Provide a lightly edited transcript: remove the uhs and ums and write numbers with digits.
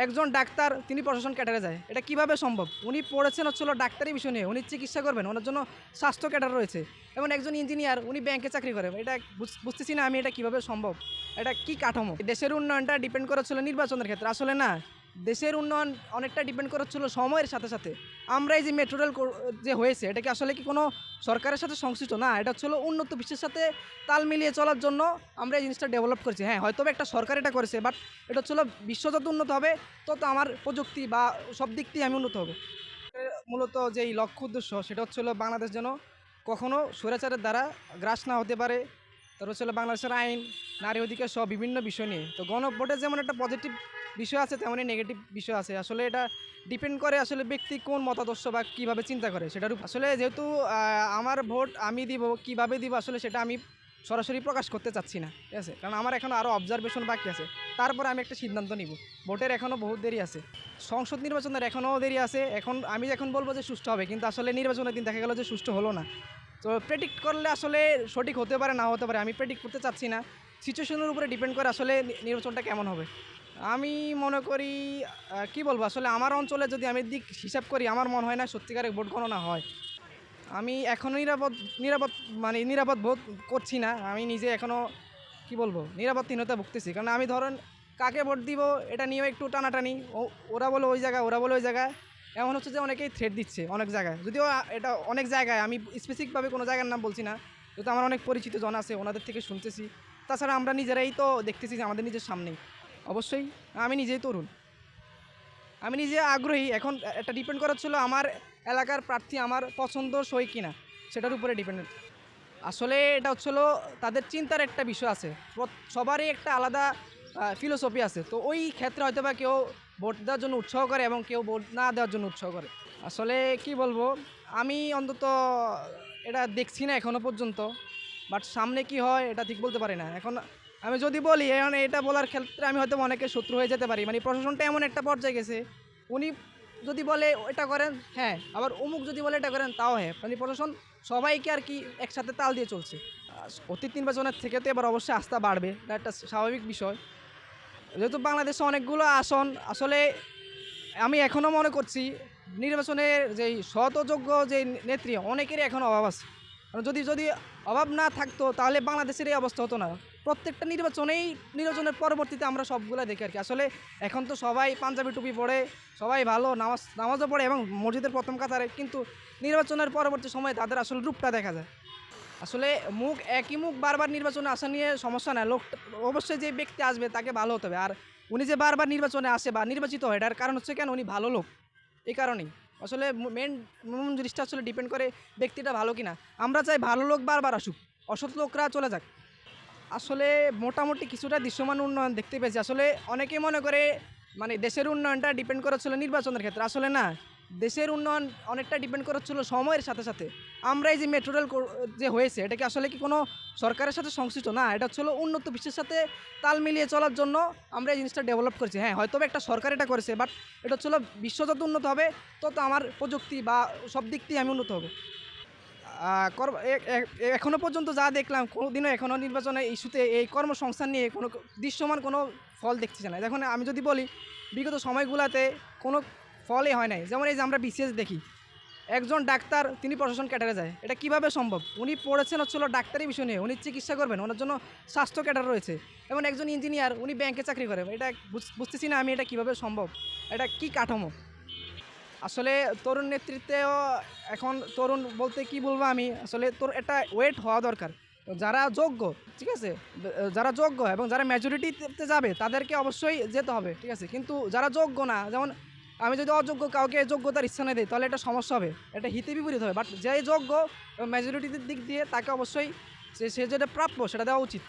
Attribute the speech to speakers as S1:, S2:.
S1: একজন ডাক্তার তিনি প্রশাসন ক্যাডারে যায়, এটা কিভাবে সম্ভব? উনি পড়েছেন হচ্ছিল ডাক্তারি বিষয় নিয়ে, উনি চিকিৎসা করবেন, ওনার জন্য স্বাস্থ্য ক্যাডার রয়েছে। এবং একজন ইঞ্জিনিয়ার উনি ব্যাংকে চাকরি করে, এটা বুঝতেছি না আমি এটা কিভাবে সম্ভব, এটা কি কাঠামো? দেশের উন্নয়নটা ডিপেন্ড করেছিল নির্বাচনের ক্ষেত্রে, আসলে না। দেশের উন্নয়ন অনেকটা ডিপেন্ড করেছিল সময়ের সাথে সাথে। আমরা এই যে মেট্রো রেল যে হয়েছে, এটা কি আসলে কি কোনো সরকারের সাথে সংশ্লিষ্ট না, এটা হচ্ছিল উন্নত বিশ্বের সাথে তাল মিলিয়ে চলার জন্য আমরা এই জিনিসটা ডেভেলপ করেছি। হ্যাঁ, হয়তো একটা সরকার এটা করেছে, বাট এটা হচ্ছিল বিশ্ব যত উন্নত হবে তত আমার প্রযুক্তি বা সব দিক দিয়ে আমি উন্নত হবো। মূলত যেই লক্ষ্য উদ্দেশ্য সেটা হচ্ছিল বাংলাদেশ যেন কখনো স্বৈরাচারের দ্বারা গ্রাস না হতে পারে। তার হচ্ছিল বাংলাদেশের আইন, নারী অধিকার সহ বিভিন্ন বিষয় নিয়ে। তো গণভোটের যেমন একটা পজিটিভ বিষয় আছে, তেমনই নেগেটিভ বিষয় আছে। আসলে এটা ডিপেন্ড করে আসলে ব্যক্তি কোন মতাদর্শ বা কীভাবে চিন্তা করে সেটার উপর। আসলে যেহেতু আমার ভোট আমি দিব, কীভাবে দিব আসলে সেটা আমি সরাসরি প্রকাশ করতে চাচ্ছি না, ঠিক আছে? কারণ আমার এখনও আরও অবজারভেশন বাকি আছে, তারপরে আমি একটা সিদ্ধান্ত নিব। ভোটের এখনও বহুত দেরি আছে, সংসদ নির্বাচনের এখনও দেরি আছে। আমি এখন বলবো যে সুষ্ঠু হবে, কিন্তু আসলে নির্বাচনের দিন দেখা গেল যে সুষ্ঠু হলো না। তো প্রেডিক্ট করলে আসলে সঠিক হতে পারে, না হতে পারে, আমি প্রেডিক্ট করতে চাচ্ছি না। সিচুয়েশনের উপরে ডিপেন্ড করে আসলে নির্বাচনটা কেমন হবে। আমি মনে করি কি বলবো, আসলে আমার অঞ্চলে যদি আমি দিক হিসাব করি, আমার মনে হয় না সত্যিকারের ভোট গণনা হয়। আমি এখনও নিরাপদ নিরাপদ মানে নিরাপদ বোধ করছি না। আমি নিজে এখনও কি বলবো, নিরাপত্তাহীনতায় ভুগতেছি। কারণ আমি ধরেন কাকে ভোট দিব এটা নিয়েও একটু টানাটানি। ওরা বলে ওই জায়গায়, ওরা বলে ওই জায়গায়। এমন হচ্ছে যে অনেকেই থ্রেট দিচ্ছে অনেক জায়গায়। যদিও এটা অনেক জায়গায়, আমি স্পেসিফিকভাবে কোনো জায়গার নাম বলছি না। যেহেতু আমার অনেক পরিচিত জন আছে, ওনাদের থেকে শুনতেছি। তাছাড়া আমরা নিজেরাই তো দেখতেছি যে আমাদের নিজের সামনেই। অবশ্যই আমি নিজেই তরুণ, আমি নিজে আগ্রহী। এখন এটা ডিপেন্ড করা ছিল আমার এলাকার প্রার্থী আমার পছন্দসই কিনা, সেটার উপরে ডিপেন্ড। আসলে এটা হচ্ছিল তাদের চিন্তার একটা বিষয় আছে। সবারই একটা আলাদা ফিলোসফি আছে। তো ওই ক্ষেত্রে হয়তো বা কেউ ভোট দেওয়ার জন্য উৎসাহ করে এবং কেউ ভোট না দেওয়ার জন্য উৎসাহ করে। আসলে কি বলবো, আমি অন্তত এটা দেখছি না এখনো পর্যন্ত। বাট সামনে কি হয় এটা ঠিক বলতে পারি না। এখন আমি যদি বলি, এখন এটা বলার ক্ষেত্রে আমি হয়তো অনেকের শত্রু হয়ে যেতে পারি। মানে প্রশাসনটা এমন একটা পর্যায়ে গেছে, উনি যদি বলে এটা করেন হ্যাঁ, আবার অমুক যদি বলে এটা করেন তাও হ্যাঁ। মানে প্রশাসন সবাইকে আর কি একসাথে তাল দিয়ে চলছে। অতীত নির্বাচনের থেকে তো এবার অবশ্যই আস্থা বাড়বে, এটা একটা স্বাভাবিক বিষয়। যেহেতু বাংলাদেশে অনেকগুলো আসন, আসলে আমি এখনও মনে করছি নির্বাচনের যেই সৎ ও যোগ্য যে নেত্রী অনেকেরই এখনও অভাব আছে। কারণ যদি যদি অভাব না থাকতো তাহলে বাংলাদেশের এই অবস্থা হতো না। প্রত্যেকটা নির্বাচনের পরবর্তীতে আমরা সবগুলো দেখি আর কি। আসলে এখন তো সবাই পাঞ্জাবি টুপি পড়ে, সবাই ভালো নামাজও পড়ে এবং মসজিদের প্রথম কাতারে, কিন্তু নির্বাচনের পরবর্তী সময়ে তাদের আসলে রূপটা দেখা যায়। আসলে একই মুখ বারবার নির্বাচনে আসা নিয়ে সমস্যা না। অবশ্যই যে ব্যক্তি আসবে তাকে ভালো হতে হবে। আর উনি যে বারবার নির্বাচনে আসে বা নির্বাচিত হয়, এটার কারণ হচ্ছে কেন, উনি ভালো লোক। এই কারণেই আসলে মূল জিনিসটা আসলে ডিপেন্ড করে ব্যক্তিটা ভালো কিনা। আমরা চাই ভালো লোক বারবার আসুক, অসৎ লোকরা চলে যাক। আসলে মোটামুটি কিছুটা দৃশ্যমান উন্নয়ন দেখতে পেয়েছি। আসলে অনেকেই মনে করে মানে দেশের উন্নয়নটা ডিপেন্ড করেছিল নির্বাচনের ক্ষেত্রে, আসলে না। দেশের উন্নয়ন অনেকটা ডিপেন্ড করেছিল সময়ের সাথে সাথে। আমরা এই যে মেট্রো রেল যে হয়েছে, এটা কি আসলে কি কোনো সরকারের সাথে সংশ্লিষ্ট না, এটা হচ্ছিল উন্নত বিশ্বের সাথে তাল মিলিয়ে চলার জন্য আমরা এই জিনিসটা ডেভেলপ করেছি। হ্যাঁ, হয়তো একটা সরকার এটা করেছে, বাট এটা হচ্ছিল বিশ্ব যত উন্নত হবে তত আমার প্রযুক্তি বা সব দিক দিয়ে আমি উন্নত হব। এখনো পর্যন্ত যা দেখলাম, কোনোদিনও এখনও নির্বাচনের ইস্যুতে এই কর্মসংস্থান নিয়ে কোনো দৃশ্যমান কোনো ফল দেখতেছি না। এখন আমি যদি বলি বিগত সময়গুলোতে কোনো ফলই হয় নাই। যেমন এই যে আমরা বিসিএস দেখি, একজন ডাক্তার তিনি প্রশাসন ক্যাডারে যায়, এটা কিভাবে সম্ভব? উনি পড়েছেন হচ্ছিল ডাক্তারি বিষয় নিয়ে, উনি চিকিৎসা করবেন, ওনার জন্য স্বাস্থ্য ক্যাডার রয়েছে। এবং একজন ইঞ্জিনিয়ার উনি ব্যাংকে চাকরি করে, এটা বুঝতেছি না আমি এটা কিভাবে সম্ভব, এটা কি কাঠামো? আসলে তরুণ নেতৃত্বেও এখন তরুণ বলতে কি বলবো আমি, আসলে তোর একটা ওয়েট হওয়া দরকার। যারা যোগ্য, ঠিক আছে, যারা যোগ্য এবং যারা মেজরিটিতে যাবে তাদেরকে অবশ্যই যেতে হবে, ঠিক আছে। কিন্তু যারা যোগ্য না, যেমন আমি যদি অযোগ্য কাউকে যোগ্যতার স্থানে দিই তাহলে এটা সমস্যা হবে, এটা হিতে বিপরীত হবে। বাট যে যোগ্য এবং মেজরিটির দিক দিয়ে তাকে অবশ্যই সে যেটা প্রাপ্য সেটা দেওয়া উচিত।